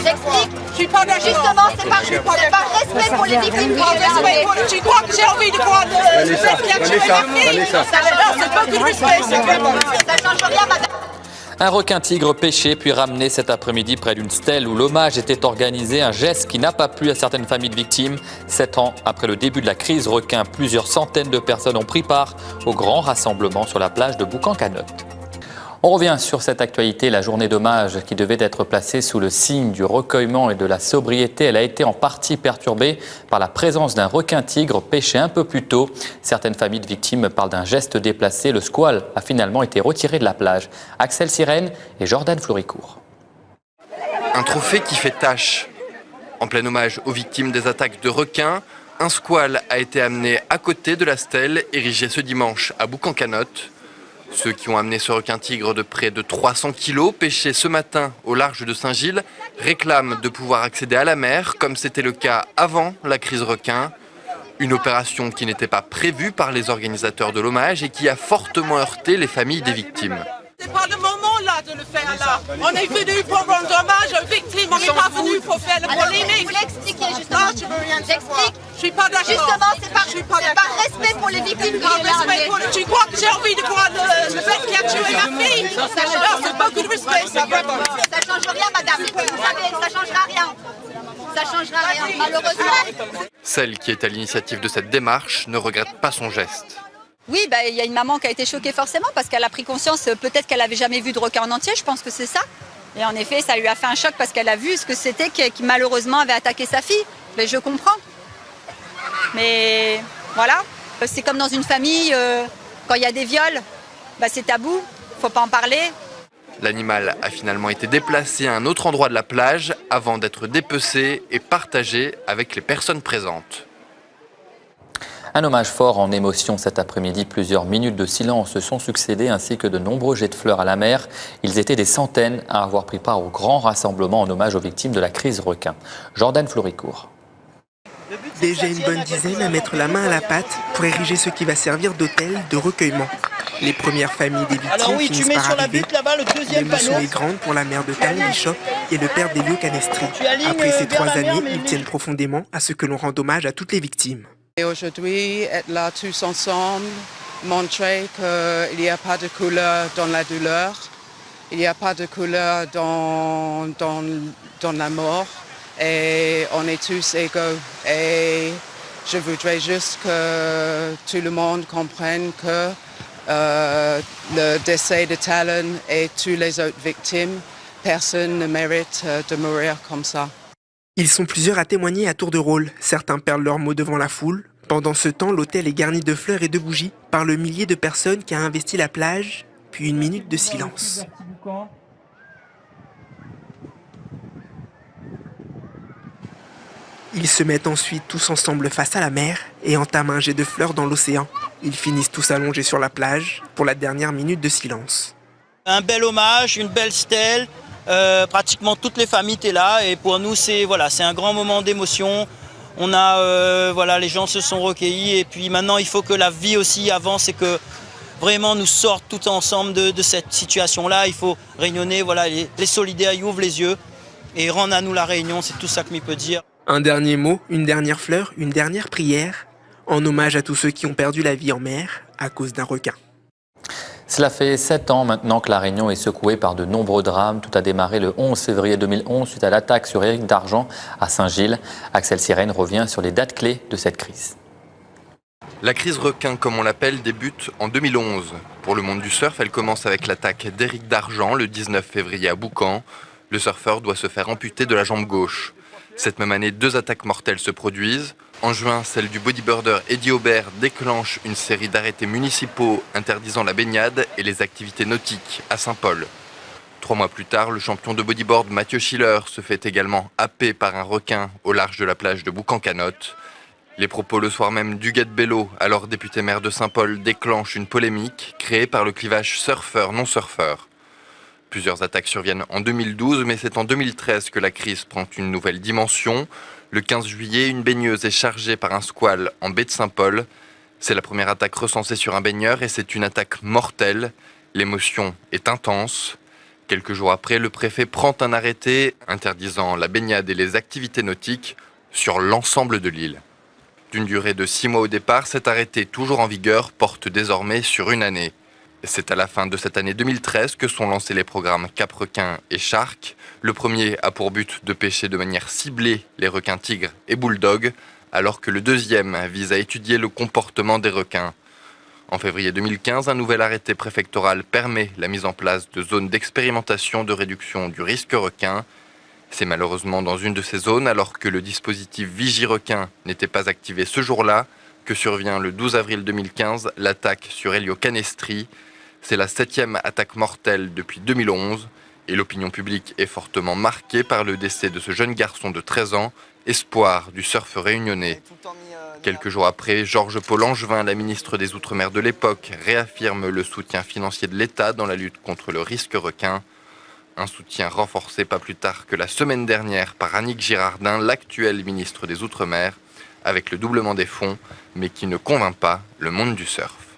J'explique. Je suis pas d'accord. Justement, c'est par respect pour les victimes. Tu crois que j'ai envie de croire le fait qu'il y a tué ma fille? C'est pas du respect, Ça change rien, madame. Un requin-tigre pêché puis ramené cet après-midi près d'une stèle où l'hommage était organisé, un geste qui n'a pas plu à certaines familles de victimes. 7 ans après le début de la crise requin, plusieurs centaines de personnes ont pris part au grand rassemblement sur la plage de Boucan-Canotte. On revient sur cette actualité, la journée d'hommage qui devait être placée sous le signe du recueillement et de la sobriété. Elle a été en partie perturbée par la présence d'un requin-tigre pêché un peu plus tôt. Certaines familles de victimes parlent d'un geste déplacé. Le squale a finalement été retiré de la plage. Axel Sirène et Jordan Floricourt. Un trophée qui fait tache. En plein hommage aux victimes des attaques de requins, un squale a été amené à côté de la stèle érigée ce dimanche à Boucan-Canotte. Ceux qui ont amené ce requin-tigre de près de 300 kilos, pêché ce matin au large de Saint-Gilles, réclament de pouvoir accéder à la mer, comme c'était le cas avant la crise requin. Une opération qui n'était pas prévue par les organisateurs de l'hommage et qui a fortement heurté les familles des victimes. C'est pas le moment là de le faire là. On est venu pour rendre hommage aux victimes, on n'est pas venu pour faire le polémique. Vous l'expliquez justement. Non, tu veux rien J'explique. Je suis pas d'accord. Justement, c'est par respect pour les victimes. Tu crois que j'ai envie de croire le fait qu'il a tué ma fille? C'est beaucoup de respect, ça vraiment. Ça change rien, madame. Vous savez, ça changera rien. Ça changera rien, malheureusement. Celle qui est à l'initiative de cette démarche ne regrette pas son geste. Oui, il y a une maman qui a été choquée forcément parce qu'elle a pris conscience, peut-être qu'elle n'avait jamais vu de requin en entier, je pense que c'est ça. Et en effet, ça lui a fait un choc parce qu'elle a vu ce que c'était qui malheureusement avait attaqué sa fille. Mais je comprends. Mais voilà, c'est comme dans une famille, quand il y a des viols, c'est tabou, faut pas en parler. L'animal a finalement été déplacé à un autre endroit de la plage avant d'être dépecé et partagé avec les personnes présentes. Un hommage fort en émotion cet après-midi. Plusieurs minutes de silence se sont succédées ainsi que de nombreux jets de fleurs à la mer. Ils étaient des centaines à avoir pris part au grand rassemblement en hommage aux victimes de la crise requin. Jordan Floricourt. Déjà une bonne dizaine à mettre la main à la pâte pour ériger ce qui va servir d'hôtel de recueillement. Les premières familles des victimes finissent par arriver. L'émotion est grande pour la mère de Tani Bishop et le père d'Elio Canestri. Après ces 3 années, ils tiennent profondément à ce que l'on rende hommage à toutes les victimes. Et aujourd'hui, être là tous ensemble, montrer qu'il n'y a pas de couleur dans la douleur, il n'y a pas de couleur dans la mort, et on est tous égaux. Et je voudrais juste que tout le monde comprenne que le décès de Talon et toutes les autres victimes, personne ne mérite de mourir comme ça. Ils sont plusieurs à témoigner à tour de rôle. Certains perdent leurs mots devant la foule. Pendant ce temps, l'hôtel est garni de fleurs et de bougies par le millier de personnes qui a investi la plage, puis une minute de silence. Ils se mettent ensuite tous ensemble face à la mer et entament un jet de fleurs dans l'océan. Ils finissent tous allongés sur la plage pour la dernière minute de silence. Un bel hommage, une belle stèle. Pratiquement toutes les familles étaient là et pour nous c'est un grand moment d'émotion. On a les gens se sont recueillis et puis maintenant il faut que la vie aussi avance et que vraiment nous sortent tout ensemble de cette situation-là. Il faut rayonner, les solidaires ils ouvrent les yeux et rendent à nous la réunion, c'est tout ça que je peux dire. Un dernier mot, une dernière fleur, une dernière prière en hommage à tous ceux qui ont perdu la vie en mer à cause d'un requin. Cela fait 7 ans maintenant que La Réunion est secouée par de nombreux drames. Tout a démarré le 11 février 2011 suite à l'attaque sur Éric Dargent à Saint-Gilles. Axel Sirène revient sur les dates clés de cette crise. La crise requin, comme on l'appelle, débute en 2011. Pour le monde du surf, elle commence avec l'attaque d'Éric Dargent le 19 février à Boucan. Le surfeur doit se faire amputer de la jambe gauche. Cette même année, 2 attaques mortelles se produisent. En juin, celle du bodybuilder Eddie Aubert déclenche une série d'arrêtés municipaux interdisant la baignade et les activités nautiques à Saint-Paul. 3 mois plus tard, le champion de bodyboard Mathieu Schiller se fait également happer par un requin au large de la plage de Boucan-Canotte. Les propos le soir même d'Huguette Bello, alors député maire de Saint-Paul, déclenchent une polémique créée par le clivage surfeur-non-surfeur. Plusieurs attaques surviennent en 2012, mais c'est en 2013 que la crise prend une nouvelle dimension. Le 15 juillet, une baigneuse est chargée par un squale en baie de Saint-Paul. C'est la première attaque recensée sur un baigneur et c'est une attaque mortelle. L'émotion est intense. Quelques jours après, le préfet prend un arrêté interdisant la baignade et les activités nautiques sur l'ensemble de l'île. D'une durée de 6 mois au départ, cet arrêté, toujours en vigueur, porte désormais sur une année. C'est à la fin de cette année 2013 que sont lancés les programmes Cap-Requin et Shark. Le premier a pour but de pêcher de manière ciblée les requins tigres et bulldogs, alors que le deuxième vise à étudier le comportement des requins. En février 2015, un nouvel arrêté préfectoral permet la mise en place de zones d'expérimentation de réduction du risque requin. C'est malheureusement dans une de ces zones, alors que le dispositif Vigie-Requin n'était pas activé ce jour-là, que survient le 12 avril 2015 l'attaque sur Elio Canestri. C'est la 7e attaque mortelle depuis 2011 et l'opinion publique est fortement marquée par le décès de ce jeune garçon de 13 ans, espoir du surf réunionnais. Quelques jours après, Georges-Paul Langevin, la ministre des Outre-mer de l'époque, réaffirme le soutien financier de l'État dans la lutte contre le risque requin. Un soutien renforcé pas plus tard que la semaine dernière par Annick Girardin, l'actuelle ministre des Outre-mer, avec le doublement des fonds, mais qui ne convainc pas le monde du surf.